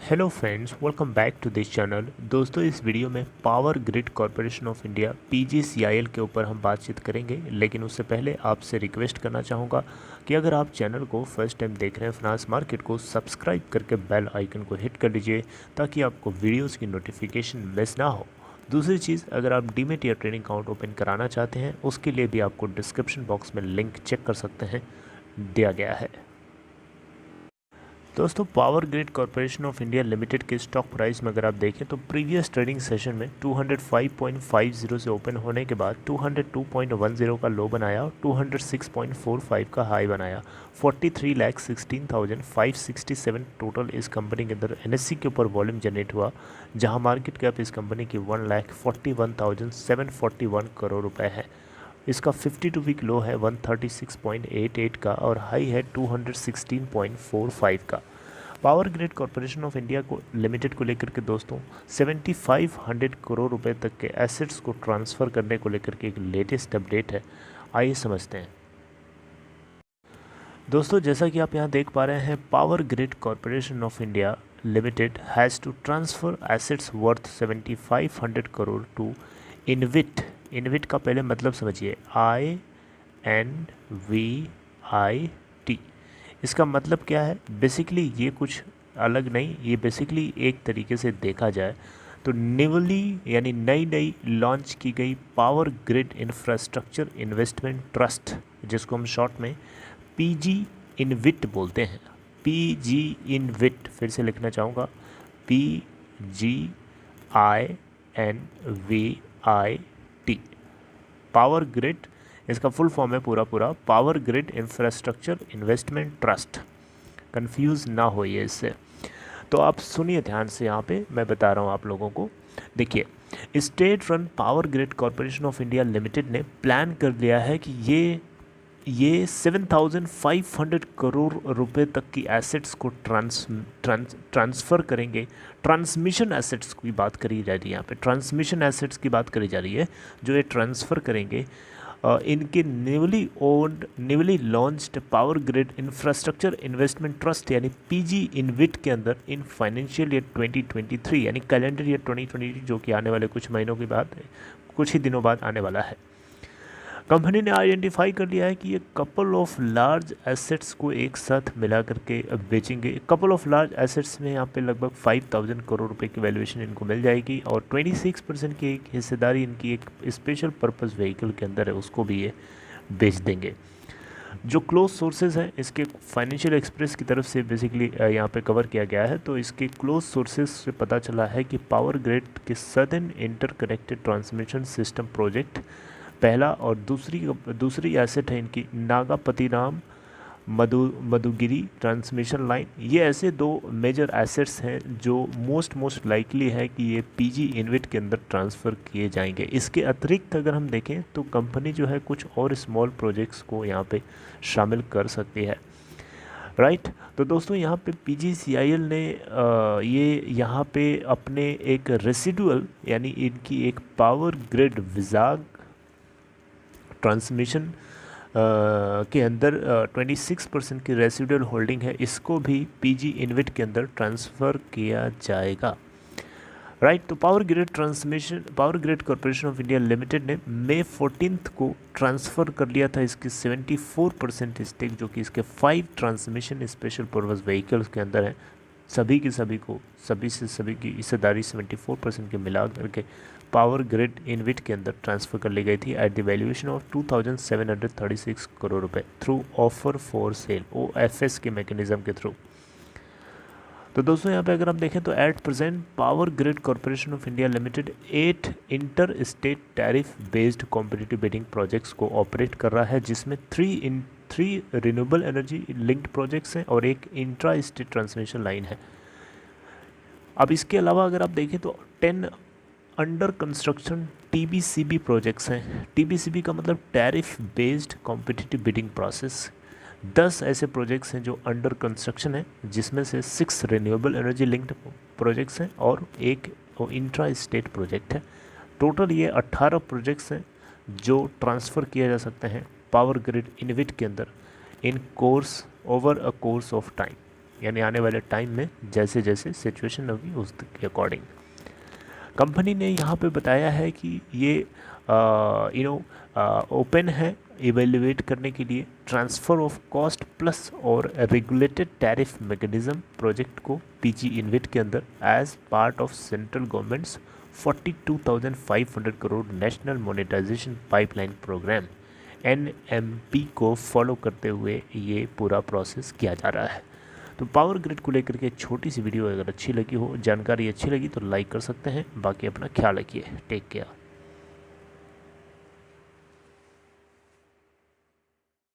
Hello friends, welcome back to this channel. दोस्तों, इस video में Power Grid Corporation of India PGCIL के ऊपर हम बातचीत करेंगे। लेकिन उससे पहले आपसे रिक्वेस्ट करना चाहूँगा कि अगर आप चैनल को फर्स्ट टाइम देख रहे हैं फाइनेंस मार्केट को सब्सक्राइब करके बेल आइकन को हिट कर लीजिए ताकि आपको वीडियोज़ की नोटिफिकेशन मिस ना हो। दूसरी चीज़, अगर आप डीमेट या ट्रेडिंग अकाउंट ओपन कराना चाहते हैं उसके लिए भी आपको डिस्क्रिप्शन बॉक्स में लिंक चेक कर सकते हैं, दिया गया है। दोस्तों, power Grid Corporation of India limited के स्टॉक प्राइस में अगर आप देखें तो प्रीवियस ट्रेडिंग सेशन में 205.50 से ओपन होने के बाद 202.10 का लो बनाया और 206.45 का हाई बनाया। 43,16,567 टोटल इस कंपनी के अंदर एनएससी के ऊपर वॉल्यूम जनरेट हुआ, जहां मार्केट कैप इस कंपनी की 1,41,741 करोड़ रुपए है। इसका 52 वीक लो है 136.88 का और हाई है 216.45 का। Power Grid Corporation of India को लिमिटेड को लेकर के दोस्तों 7500 करोड़ रुपए तक के एसेट्स को ट्रांसफ़र करने को लेकर के एक लेटेस्ट अपडेट है। आइए समझते हैं। दोस्तों, जैसा कि आप यहाँ देख पा रहे हैं, Power Grid Corporation of India Limited has to transfer assets worth 7500 crore to InvIT. InvIT का पहले मतलब समझिए, INVIT। इसका मतलब क्या है? बेसिकली ये कुछ अलग नहीं, ये बेसिकली एक तरीके से देखा जाए तो न्यूली यानी नई लॉन्च की गई power grid infrastructure investment trust, जिसको हम शॉर्ट में PG इनविट बोलते हैं। PG इनविट फिर से लिखना चाहूँगा, PGINVIT। पावर ग्रिड, इसका फुल फॉर्म है पूरा power grid infrastructure investment trust. Confuse ना होइए इससे। तो आप सुनिए ध्यान से, यहाँ पे मैं बता रहा हूँ आप लोगों को। देखिए, state run power Grid Corporation of India limited ने प्लान कर लिया है कि ये 7500 करोड़ रुपए तक की एसेट्स को ट्रांसफ़र करेंगे। ट्रांसमिशन एसेट्स की बात करी जा रही है, यहाँ पे ट्रांसमिशन एसेट्स की बात करी जा रही है जो ये ट्रांसफ़र करेंगे इनके newly launched power grid infrastructure investment trust यानी PG इनविट के अंदर इन फाइनेंशियल ईयर 2023 यानी कैलेंडर ईयर 2023, जो कि आने वाले कुछ महीनों के बाद, कुछ ही दिनों बाद आने वाला है। कंपनी ने आइडेंटिफाई कर लिया है कि ये कपल ऑफ लार्ज एसेट्स को एक साथ मिला करके बेचेंगे। कपल ऑफ लार्ज एसेट्स में यहाँ पे लगभग 5000 करोड़ रुपए की वैल्यूएशन इनको मिल जाएगी और 26% की एक हिस्सेदारी इनकी एक स्पेशल पर्पस व्हीकल के अंदर है, उसको भी ये बेच देंगे। जो क्लोज सोर्सेज हैं इसके फाइनेंशियल एक्सप्रेस की तरफ से बेसिकली यहाँ पे कवर किया गया है। तो इसके क्लोज सोर्सेज से पता चला है कि पावर ग्रिड के southern interconnected transmission system project पहला और दूसरी एसेट है इनकी नागापतिराम मधुगिरी ट्रांसमिशन लाइन। ये ऐसे दो मेजर एसेट्स हैं जो मोस्ट लाइकली है कि ये PG इनविट के अंदर ट्रांसफ़र किए जाएंगे। इसके अतिरिक्त अगर हम देखें तो कंपनी जो है कुछ और स्मॉल प्रोजेक्ट्स को यहाँ पे शामिल कर सकती है, राइट। तो दोस्तों, यहाँ पे PGCIL ने ये यहाँ पे अपने एक रेसिडुअल यानी इनकी एक पावर ग्रिड विजाग ट्रांसमिशन के अंदर 26% की रेसिडुअल होल्डिंग है, इसको भी PG इनविट के अंदर ट्रांसफ़र किया जाएगा, राइट। तो power Grid Corporation of India limited ने May 14 को ट्रांसफ़र कर लिया था इसकी 74% स्टेक, जो कि इसके 5 ट्रांसमिशन स्पेशल पर्पस व्हीकल्स के अंदर है। सभी की हिस्सेदारी 74% के मिला करके पावर ग्रिड इनविट के अंदर ट्रांसफ़र कर ली गई थी at the valuation of 2736 crore रुपए through offer for sale, OFS के मैकेनिज्म के थ्रू। तो दोस्तों, यहाँ पे अगर हम देखें तो at present Power Grid Corporation of India Limited 8 inter state tariff based competitive bidding projects को ऑपरेट कर रहा है, जिसमें 3 रिन्यूएबल एनर्जी लिंक्ड प्रोजेक्ट्स हैं और एक इंट्रा स्टेट ट्रांसमिशन लाइन है। अब इसके अलावा अगर आप देखें तो 10 अंडर कंस्ट्रक्शन TBCB प्रोजेक्ट्स हैं। TBCB का मतलब tariff based competitive bidding process. 10 ऐसे प्रोजेक्ट्स हैं जो अंडर कंस्ट्रक्शन है, जिसमें से 6 रिन्यूएबल एनर्जी लिंक्ड प्रोजेक्ट्स हैं और एक इंट्रा स्टेट प्रोजेक्ट है। टोटल ये 18 प्रोजेक्ट्स हैं जो ट्रांसफ़र किए जा सकते हैं पावर ग्रिड इनविट के अंदर in course over a course of time. यानी आने वाले टाइम में जैसे जैसे सिचुएशन होगी उसके अकॉर्डिंग। कंपनी ने यहाँ पे बताया है कि ये ओपन है इवेल्युएट करने के लिए ट्रांसफ़र ऑफ कॉस्ट प्लस और रेगुलेटेड टैरिफ मैकेनिज्म प्रोजेक्ट को पीजी इन्वेट के अंदर as part of central government's 42,500 crore national monetisation pipeline programme NMP को फॉलो करते हुए ये पूरा प्रोसेस किया जा रहा है। तो पावर ग्रिड को लेकर के छोटी सी वीडियो अगर अच्छी लगी हो, जानकारी अच्छी लगी तो लाइक कर सकते हैं। बाकी अपना ख्याल रखिए। Take care.